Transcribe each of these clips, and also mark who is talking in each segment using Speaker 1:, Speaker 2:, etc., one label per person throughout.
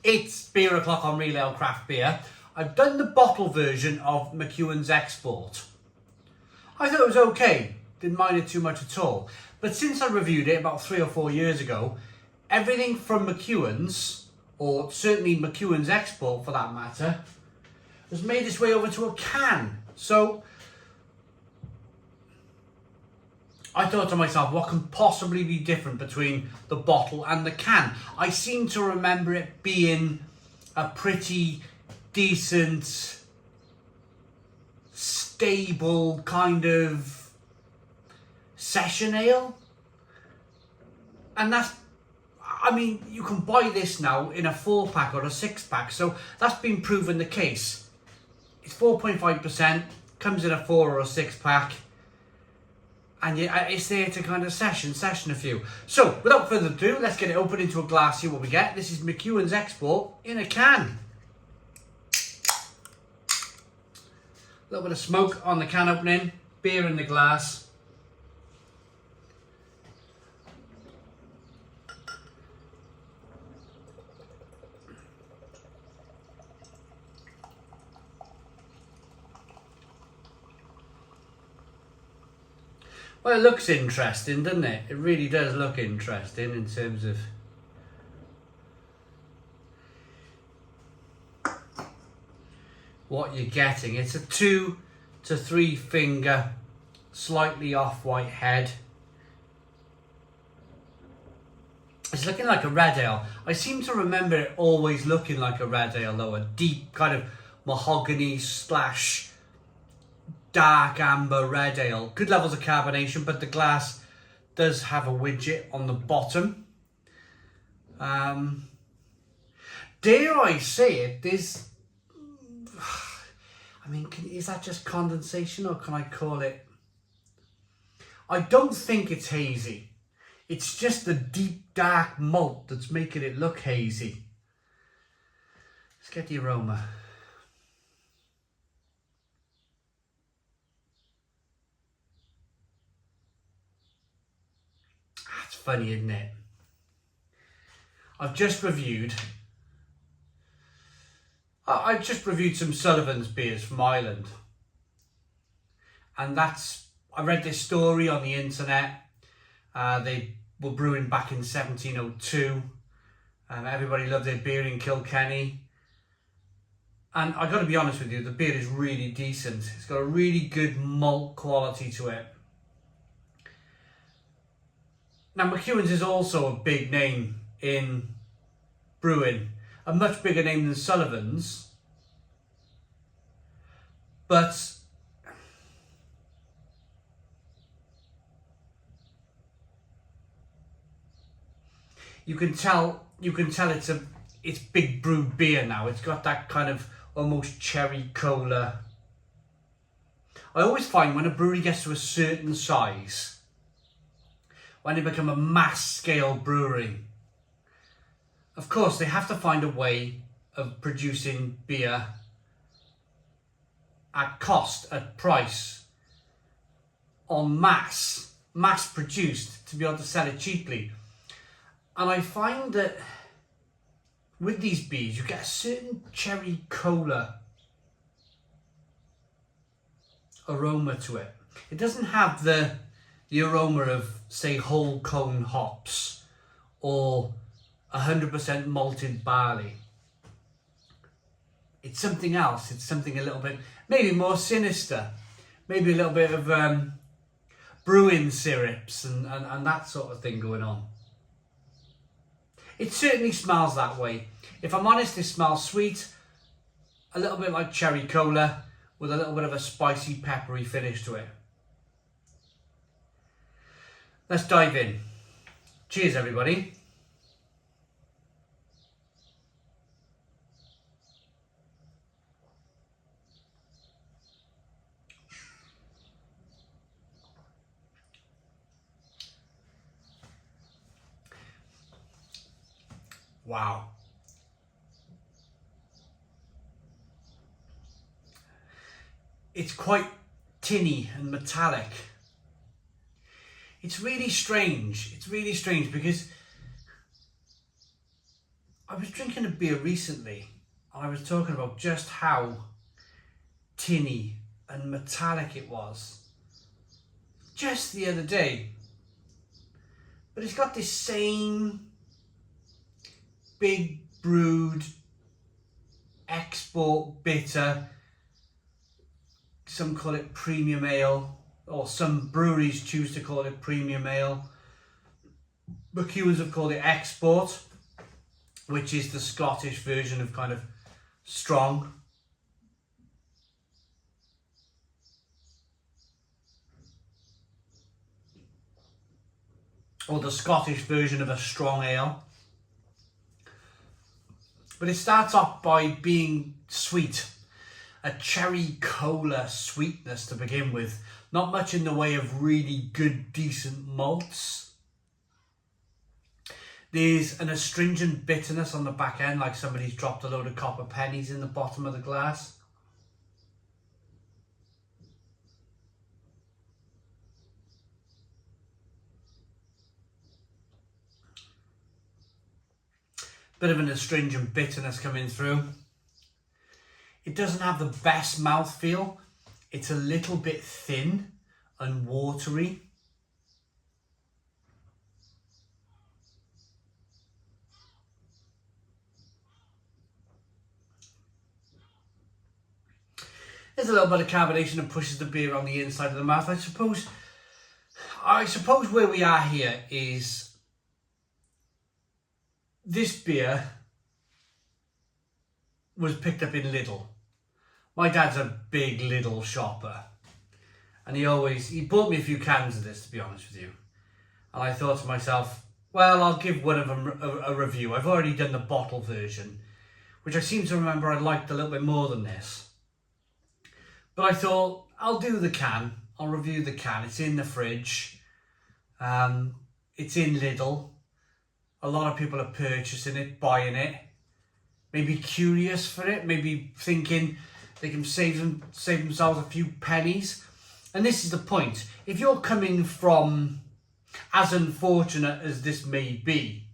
Speaker 1: It's beer o'clock on Real Ale Craft Beer. I've done the bottle version of McEwan's Export. I thought it was okay, didn't mind it too much at all. But since I reviewed it about 3 or 4 years ago, everything from McEwan's, or certainly McEwan's Export for that matter, has made its way over to a can. So I thought to myself, what can possibly be different between the bottle and the can? I seem to remember it being a pretty decent, stable kind of session ale. And that's, I mean, you can buy this now in a 4-pack or a 6-pack, so that's been proven the case. It's 4.5%, comes in a 4 or a 6-pack. And it's there to kind of session a few. So, without further ado, let's get it open into a glass, see what we get. This is McEwan's Export in a can. A little bit of smoke on the can opening, beer in the glass. Well, it looks interesting, doesn't it? It really does look interesting in terms of what you're getting. It's a 2 to 3 finger, slightly off-white head. It's looking like a red ale. I seem to remember it always looking like a red ale though, a deep kind of mahogany / dark amber red ale. Good levels of carbonation, but the glass does have a widget on the bottom. Dare I say it, there's, I mean, is that just condensation, or can I call it, I don't think it's hazy. It's just the deep dark malt that's making it look hazy. Let's get the aroma. Funny, isn't it? I've just reviewed some Sullivan's beers from Ireland, and I read this story on the internet. They were brewing back in 1702, and everybody loved their beer in Kilkenny. And I got to be honest with you, the beer is really decent. It's got a really good malt quality to it. Now, McEwan's is also a big name in brewing, a much bigger name than Sullivan's, but you can tell it's big brewed beer now. It's got that kind of almost cherry cola. I always find when a brewery gets to a certain size, when they become a mass scale brewery, of course they have to find a way of producing beer at cost, at price, en mass produced, to be able to sell it cheaply. And I find that with these beers you get a certain cherry cola aroma to it. It doesn't have the aroma of, say, whole cone hops or 100% malted barley. It's something else. It's something a little bit, maybe more sinister, maybe a little bit of brewing syrups and that sort of thing going on. It certainly smells that way. If I'm honest, it smells sweet, a little bit like cherry cola with a little bit of a spicy, peppery finish to it. Let's dive in. Cheers, everybody. Wow. It's quite tinny and metallic. It's really strange. It's really strange because I was drinking a beer recently and I was talking about just how tinny and metallic it was just the other day. But it's got this same big brewed export bitter, some call it premium ale, or some breweries choose to call it premium ale. McEwan's have called it export, which is the Scottish version of kind of strong. Or the Scottish version of a strong ale. But it starts off by being sweet. A cherry cola sweetness to begin with. Not much in the way of really good, decent malts. There's an astringent bitterness on the back end, like somebody's dropped a load of copper pennies in the bottom of the glass. Bit of an astringent bitterness coming through. It doesn't have the best mouthfeel. It's a little bit thin and watery. There's a little bit of carbonation that pushes the beer on the inside of the mouth. I suppose where we are here is this beer was picked up in Lidl. My dad's a big Lidl shopper, and he bought me a few cans of this, to be honest with you. And I thought to myself, well, I'll give one of them a review. I've already done the bottle version, which I seem to remember I liked a little bit more than this. But I thought, I'll do the can. I'll review the can. It's in the fridge. It's in Lidl. A lot of people are purchasing it, buying it. Maybe curious for it. Maybe thinking they can save themselves a few pennies. And this is the point. If you're coming from, as unfortunate as this may be,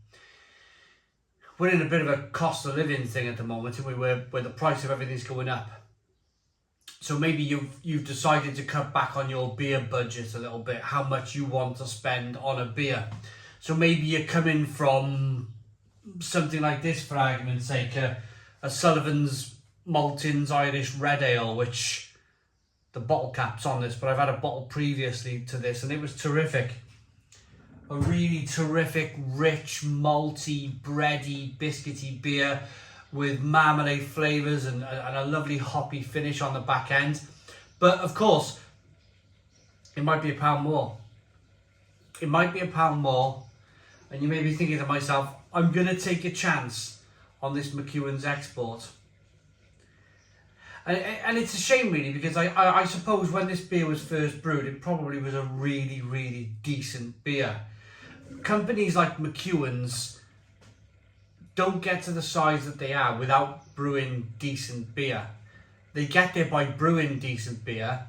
Speaker 1: we're in a bit of a cost of living thing at the moment, where the price of everything's going up. So maybe you've decided to cut back on your beer budget a little bit, how much you want to spend on a beer. So maybe you're coming from something like this, for argument's sake, a Sullivan's Malton's Irish Red Ale, which the bottle cap's on this, but I've had a bottle previously to this and it was terrific. A really terrific, rich, malty, bready, biscuity beer with marmalade flavours and a lovely hoppy finish on the back end. But of course, it might be £1 more. It might be £1 more. And you may be thinking to myself, I'm going to take a chance on this McEwan's export. And it's a shame really, because I suppose when this beer was first brewed, it probably was a really, really decent beer. Companies like McEwan's don't get to the size that they are without brewing decent beer. They get there by brewing decent beer,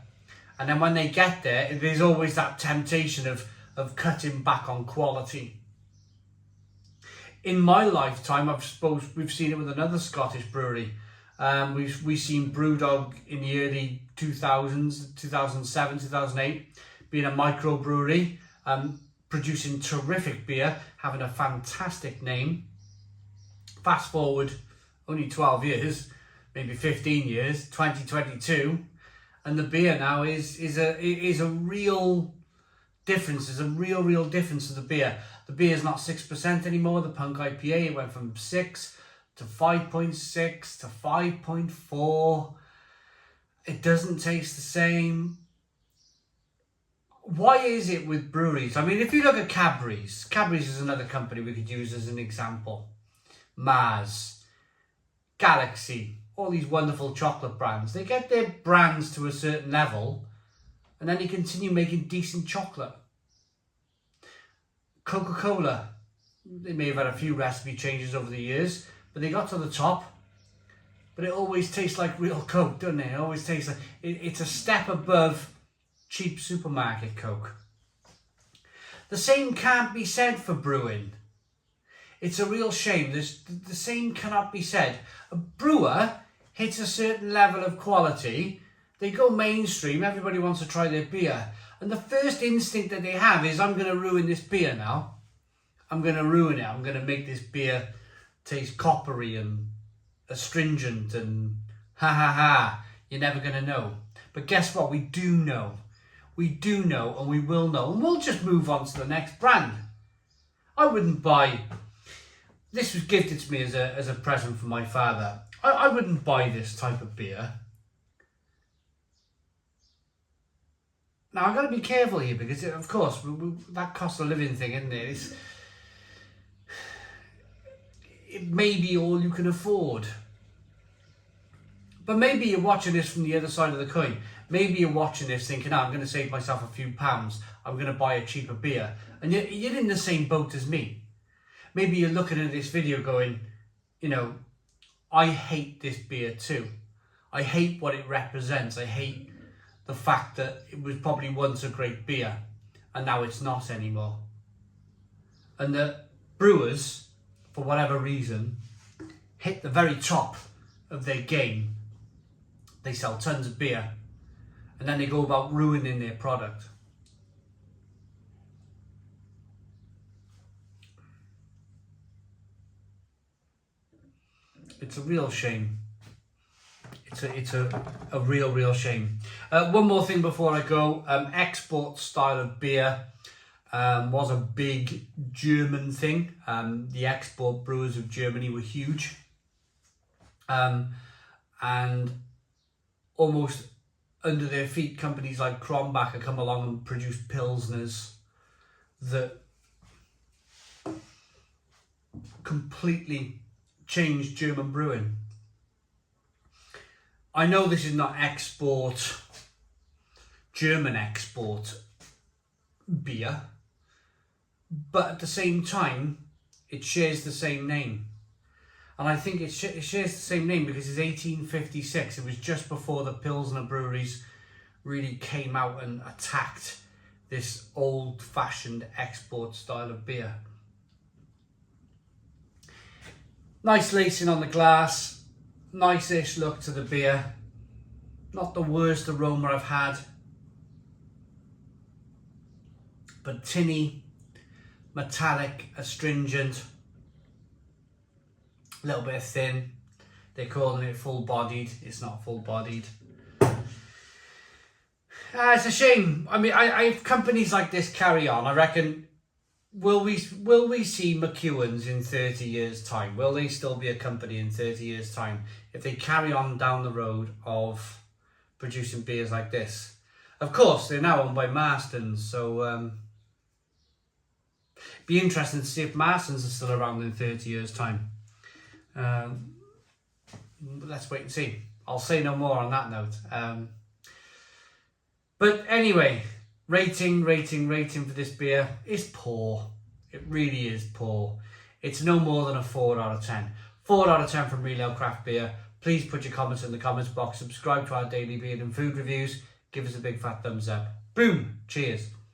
Speaker 1: and then when they get there, there's always that temptation of cutting back on quality. In my lifetime, I suppose we've seen it with another Scottish brewery. We've seen Brewdog in the early 2000s, 2007, 2008, being a microbrewery, producing terrific beer, having a fantastic name. Fast forward only 12 years, maybe 15 years, 2022, and the beer now is a real difference. There's a real difference to the beer. The beer is not 6% anymore. The Punk IPA, it went from 6 to 5.6 to 5.4. It doesn't taste the same. Why is it with breweries? I mean, if you look at Cadbury's is another company we could use as an example. Mars, Galaxy, all these wonderful chocolate brands. They get their brands to a certain level and then they continue making decent chocolate. Coca-Cola, they may have had a few recipe changes over the years, but they got to the top. But it always tastes like real Coke, doesn't it? It always tastes like it's a step above cheap supermarket Coke. The same can't be said for brewing. It's a real shame. The same cannot be said. A brewer hits a certain level of quality, they go mainstream, everybody wants to try their beer. And the first instinct that they have is, I'm going to ruin this beer now. I'm going to ruin it. I'm going to make this beer taste coppery and astringent and ha ha ha. You're never going to know. But guess what? We do know. We do know, and we will know. And we'll just move on to the next brand. I wouldn't buy... This was gifted to me as a present from my father. I wouldn't buy this type of beer. Now, I've got to be careful here because, of course, that cost of living thing, isn't it? It may be all you can afford. But maybe you're watching this from the other side of the coin. Maybe you're watching this thinking, I'm going to save myself a few pounds. I'm going to buy a cheaper beer. And you're in the same boat as me. Maybe you're looking at this video going, you know, I hate this beer too. I hate what it represents. I hate the fact that it was probably once a great beer and now it's not anymore. And the brewers, for whatever reason, hit the very top of their game. They sell tons of beer and then they go about ruining their product. It's a real shame. It's a real shame. One more thing before I go. Export style of beer was a big German thing. The export brewers of Germany were huge. And almost under their feet, companies like Kronbacher come along and produce Pilsners that completely changed German brewing. I know this is not German export beer, but at the same time, it shares the same name. And I think it shares the same name because it's 1856. It was just before the Pilsner breweries really came out and attacked this old-fashioned export style of beer. Nice lacing on the glass. Nice-ish look to the beer. Not the worst aroma I've had. But tinny, metallic, astringent. A little bit thin. They're calling it full-bodied. It's not full-bodied. It's a shame. I mean, if companies like this carry on, I reckon... Will we see McEwan's in 30 years' time? Will they still be a company in 30 years' time if they carry on down the road of producing beers like this? Of course, they're now owned by Marston's, so be interesting to see if Marston's are still around in 30 years' time. Let's wait and see. I'll say no more on that note. But anyway... Rating for this beer is poor. It really is poor. It's no more than a 4 out of 10. 4 out of 10 from Real Ale Craft Beer. Please put your comments in the comments box. Subscribe to our daily beer and food reviews. Give us a big fat thumbs up. Boom. Cheers.